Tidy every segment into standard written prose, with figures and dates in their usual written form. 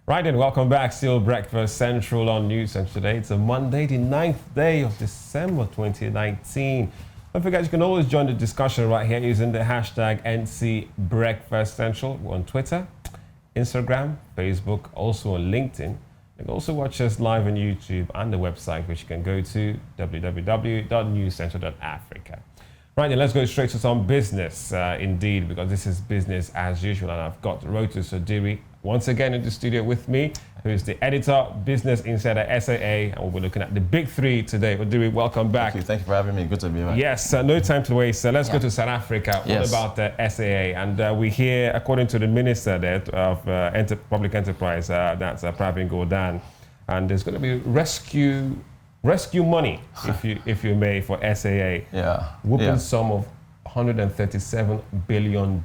Right then, welcome back. Still Breakfast Central on News, and today it's a Monday, the 9th day of December 2019. Don't forget, you can always join the discussion right here using the hashtag #NCBreakfastCentral. We're on Twitter, Instagram, Facebook, also on LinkedIn. You can also watch us live on YouTube and the website, which you can go to www.newscentral.africa. Right then, let's go straight to some business, indeed, because this is business as usual, and I've got Rotus Oddiri once again in the studio with me, who is the editor, Business Insider SSA, and we'll be looking at the big three today. Oddiri, welcome back. Thank you for having me. Good to be back. Yes, no time to waste. So let's go to South Africa. What about the SAA? And we hear, according to the minister there of public enterprise, that's Pravin Ghordan, and there's going to be rescue money, if you may, for SAA. Whooping sum of $137 billion.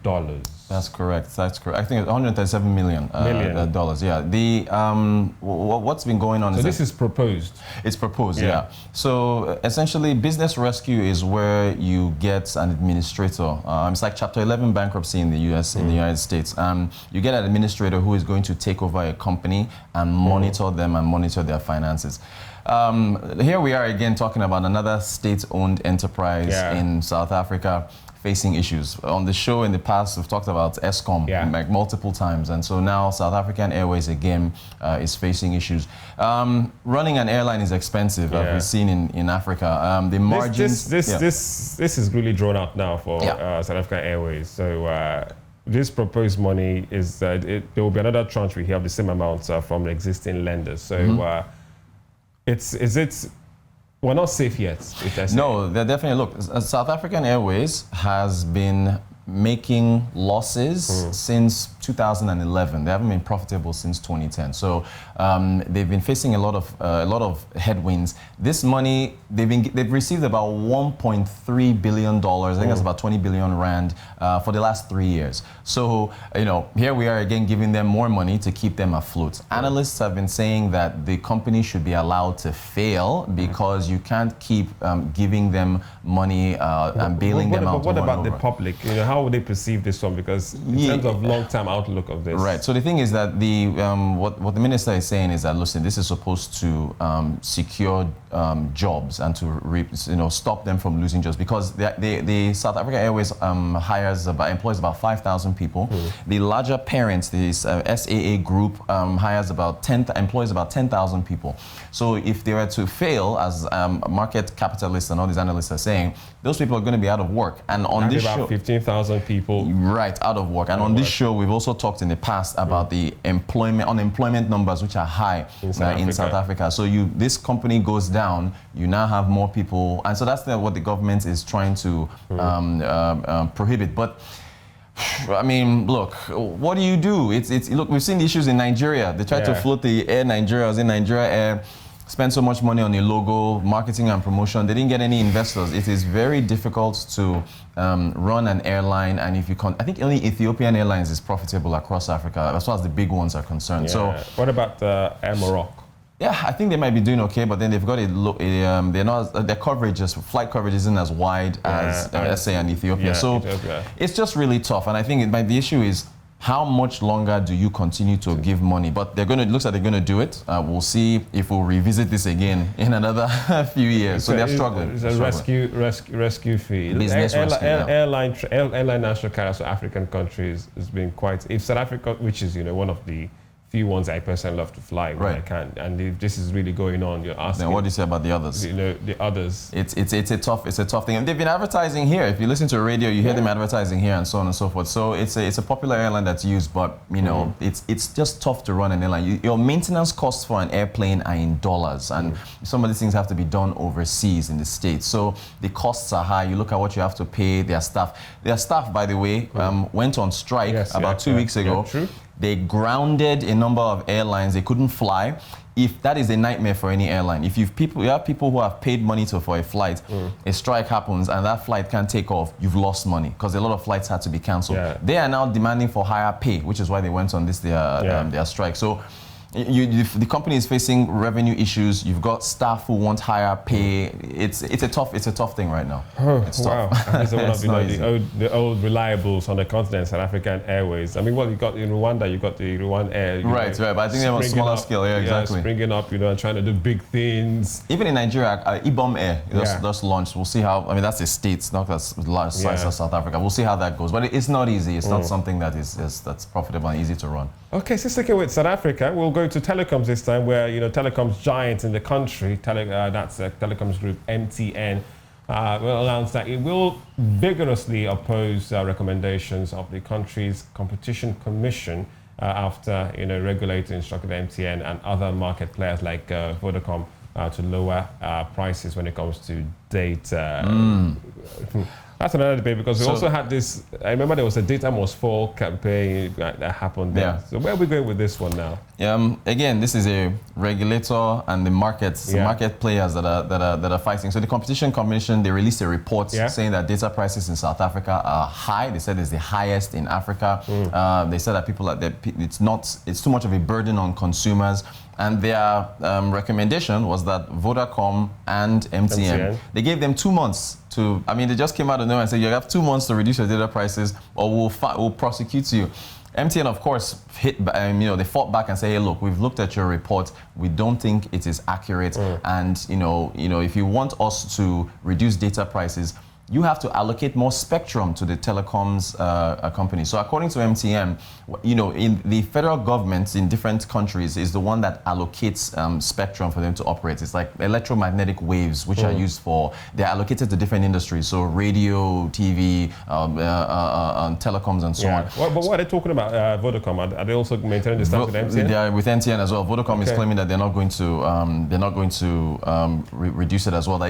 That's correct. I think it's $137 million. Dollars. Yeah. What's been going on? So this is proposed. It's proposed. Yeah. So essentially, business rescue is where you get an administrator. It's like Chapter 11 bankruptcy in the U.S. in the United States. You get an administrator who is going to take over a company and monitor them and monitor their finances. Here we are again talking about another state-owned enterprise in South Africa facing issues. On the show in the past, we've talked about Eskom like multiple times, and so now South African Airways again is facing issues. Running an airline is expensive, as we've seen in Africa. The margins. This is really drawn out now for South African Airways. So. This proposed money is there will be another tranche we have the same amount from the existing lenders. So we're not safe yet. No, they're definitely. Look, South African Airways has been making losses since 2011. They haven't been profitable since 2010. So they've been facing a lot of headwinds. This money they've received about $1.3 billion. I think that's about 20 billion rand for the last 3 years. So here we are again giving them more money to keep them afloat. Analysts have been saying that the company should be allowed to fail because you can't keep giving them money and bailing them out. But what about the public? How would they perceive this one? Because in terms of long-term outlook of this. Right. So the thing is that what the minister is saying is that, listen, this is supposed to secure jobs and to stop them from losing jobs, because the South African Airways employs about 5,000 people. The larger parents, the SAA group, employs about 10,000 people. So if they were to fail, as market capitalists and all these analysts are saying, those people are going to be out of work. And on this show, 15,000 people out of work. And on this show, we've also talked in the past about the unemployment numbers, which are high in South Africa. So this company goes down, you now have more people, and so that's what the government is trying to prohibit. But I mean, look, what do you do? Look, we've seen the issues in Nigeria. They tried to float the Air Nigeria. I was in Nigeria Air. Spent so much money on a logo, marketing and promotion. They didn't get any investors. It is very difficult to run an airline, and I think only Ethiopian Airlines is profitable across Africa, as far as the big ones are concerned. Yeah. So, what about Air Morocco? Yeah, I think they might be doing okay, but then they've got their flight coverage isn't as wide as SA and Ethiopia. So it's just really tough, and I think the issue is, how much longer do you continue to give money? But it looks like they're going to do it. We'll see if we'll revisit this again in another few years. So they're struggling. It's a rescue fee. Business rescue, airline national carriers for African countries has been quite. If South Africa, which is one of the few ones I personally love to fly when I can, and if this is really going on, you're asking. Then what do you say about the others? The others. It's a tough thing, and they've been advertising here. If you listen to radio, you hear them advertising here, and so on and so forth. So it's a popular airline that's used, but it's just tough to run an airline. Your maintenance costs for an airplane are in dollars, and some of these things have to be done overseas in the States. So the costs are high. You look at what you have to pay their staff. Their staff, by the way, went on strike about 2 weeks ago. True. They grounded a number of airlines. They couldn't fly. If that is a nightmare for any airline. If you have people who have paid money for a flight, a strike happens and that flight can't take off, you've lost money, because a lot of flights had to be cancelled. They are now demanding for higher pay, which is why they went on their strike. So the company is facing revenue issues. You've got staff who want higher pay. It's a tough thing right now. It's wow. tough. It's one of the old reliables on the continent, South African Airways. I mean, well, you got in Rwanda, you got the Rwanda Air. Right. But I think they're on a smaller scale. Yeah, exactly. Springing up, and trying to do big things. Even in Nigeria, Ibom Air just launched. We'll see how. I mean, that's a state, not as large size as South Africa. We'll see how that goes. But it's not easy. It's not something that's profitable and easy to run. Okay, so sticking with South Africa, we'll go to telecoms this time, where telecoms giant in the country, that's telecoms group MTN, will announce that it will vigorously oppose recommendations of the country's competition commission after regulator instructed MTN and other market players like Vodacom to lower prices when it comes to data. That's another debate, because we also had this. I remember there was a data must fall campaign that happened there. Yeah. So where are we going with this one now? Again, this is a regulator and the markets, market players that are fighting. So the Competition Commission, they released a report saying that data prices in South Africa are high. They said it's the highest in Africa. They said that it's too much of a burden on consumers. And their recommendation was that Vodacom and MTN, they gave them 2 months to, they just came out of nowhere and said, you have 2 months to reduce your data prices or we'll prosecute you. MTN, of course, they fought back and say, hey, look, we've looked at your report. We don't think it is accurate. And, if you want us to reduce data prices, you have to allocate more spectrum to the telecoms company. So according to MTN, in the federal government in different countries is the one that allocates spectrum for them to operate. It's like electromagnetic waves, which are used they're allocated to different industries. So radio, TV, telecoms, and so on. But what are they talking about, Vodacom? Are they also maintaining the stance with MTN? They are with MTN as well. Vodacom is claiming that they're not going to reduce it as well. That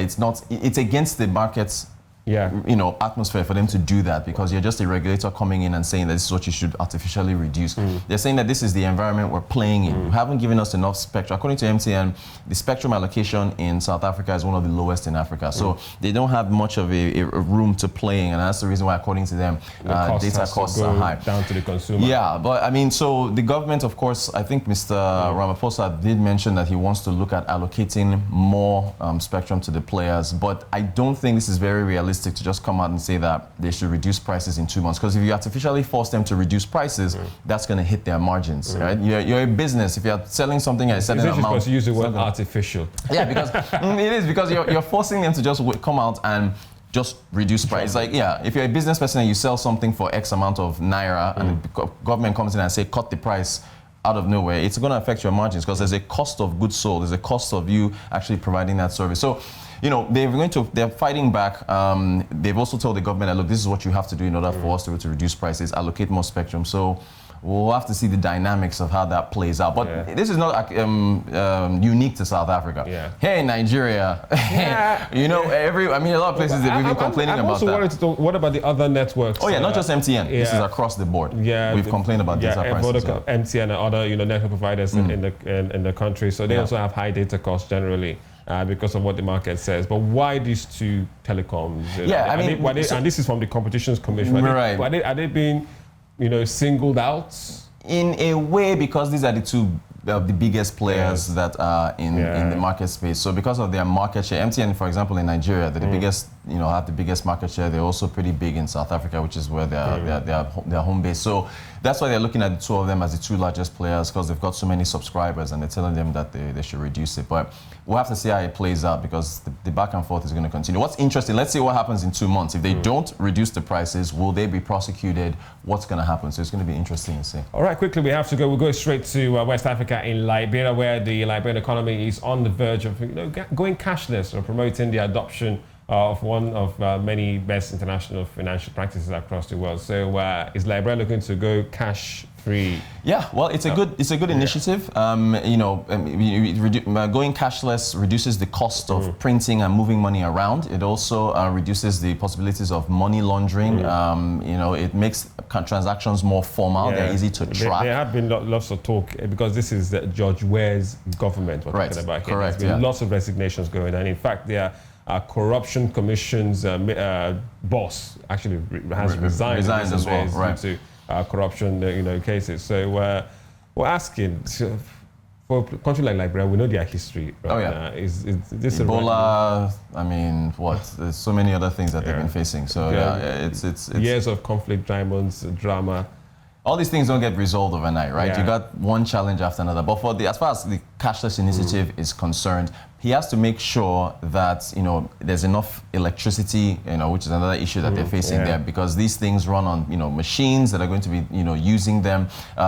it's against the markets atmosphere for them to do that, because you're just a regulator coming in and saying that this is what you should artificially reduce. They're saying that this is the environment we're playing in. You haven't given us enough spectrum. According to MTN, the spectrum allocation in South Africa is one of the lowest in Africa. So they don't have much of a room to play in, and that's the reason why, according to them, data costs are high. Down to the consumer. Yeah, but so the government, of course, I think Mr. Ramaphosa did mention that he wants to look at allocating more spectrum to the players, but I don't think this is very realistic to just come out and say that they should reduce prices in 2 months, because if you artificially force them to reduce prices, that's going to hit their margins, right? You're a business. If you're selling something at a certain amount, supposed to use the word artificial. Yeah, because it is, because you're forcing them to just come out and just reduce price. Like, if you're a business person and you sell something for X amount of naira and the government comes in and say cut the price out of nowhere, it's going to affect your margins, because there's a cost of goods sold, there's a cost of you actually providing that service. So they're fighting back. They've also told the government that, look, this is what you have to do in order for us to reduce prices, allocate more spectrum. So we'll have to see the dynamics of how that plays out. But this is not unique to South Africa. Hey, Nigeria, a lot of places that we've been complaining about that. Wanted to talk, what about the other networks? Not just MTN. This is across the board. We've complained about data prices. Vodacom, MTN and other network providers in the country. So they also have high data costs generally. Because of what the market says. But why these two telecoms? And this is from the Competitions Commission. Are they being, singled out? In a way, because these are the two the biggest players that are in the market space. So because of their market share, MTN, for example, in Nigeria, they're the biggest, have the biggest market share. They're also pretty big in South Africa, which is where they're home base. So that's why they're looking at the two of them as the two largest players, because they've got so many subscribers, and they're telling them that they should reduce it. But we'll have to see how it plays out, because the back and forth is going to continue. What's interesting, let's see what happens in 2 months. If they don't reduce the prices, will they be prosecuted? What's going to happen? So it's going to be interesting to see. All right, quickly, we have to go. We'll go straight to West Africa in Liberia, where the Liberian economy is on the verge of going cashless, or promoting the adoption of one of many best international financial practices across the world. So is Liberia looking to go cash free? Yeah, well, it's a good initiative. Going cashless reduces the cost of printing and moving money around. It also reduces the possibilities of money laundering. It makes transactions more formal. They're easy to track. There have been lots of talk, because this is George Ware's government we're talking about here. Correct. There's been lots of resignations going on. In fact, there are Corruption Commission's boss actually has resigned as well, due to corruption cases. So we're asking, for a country like Liberia, we know their history. Right? Oh yeah. Is this Ebola? I mean, what? There's so many other things that they've been facing. So it's years of conflict, diamonds, drama. All these things don't get resolved overnight, right? Yeah. You got one challenge after another. But as far as the cashless initiative is concerned, he has to make sure that there's enough electricity, which is another issue that they're facing there, because these things run on machines that are going to be using them.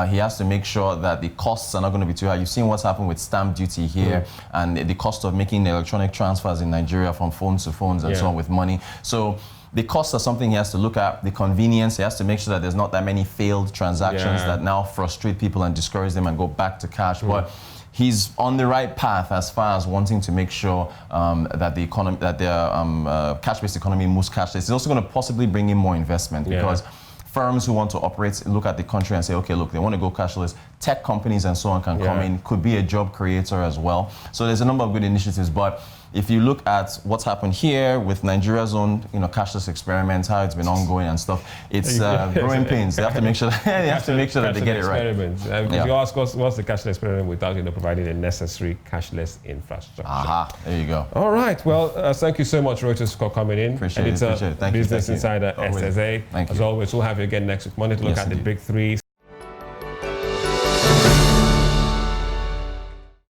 He has to make sure that the costs are not going to be too high. You've seen what's happened with stamp duty here and the cost of making electronic transfers in Nigeria from phones to phones and so on with money. So the costs are something he has to look at. The convenience, he has to make sure that there's not that many failed transactions that now frustrate people and discourage them and go back to cash. But he's on the right path as far as wanting to make sure that the economy, that the cash-based economy moves cashless. It's also going to possibly bring in more investment because firms who want to operate look at the country and say, okay, look, they want to go cashless. Tech companies and so on can come in. Could be a job creator as well. So there's a number of good initiatives, but if you look at what's happened here with Nigeria's own, cashless experiments, how it's been ongoing and stuff, it's growing pains. They have to make sure that that they get it right. If you ask us, what's the cashless experiment without providing the necessary cashless infrastructure? Aha, there you go. All right. Well, thank you so much, Rotus, for coming in. Appreciate it. Thank Business Insider you. SSA. Thank you. As always, we'll have you again next week Monday to look at the big three.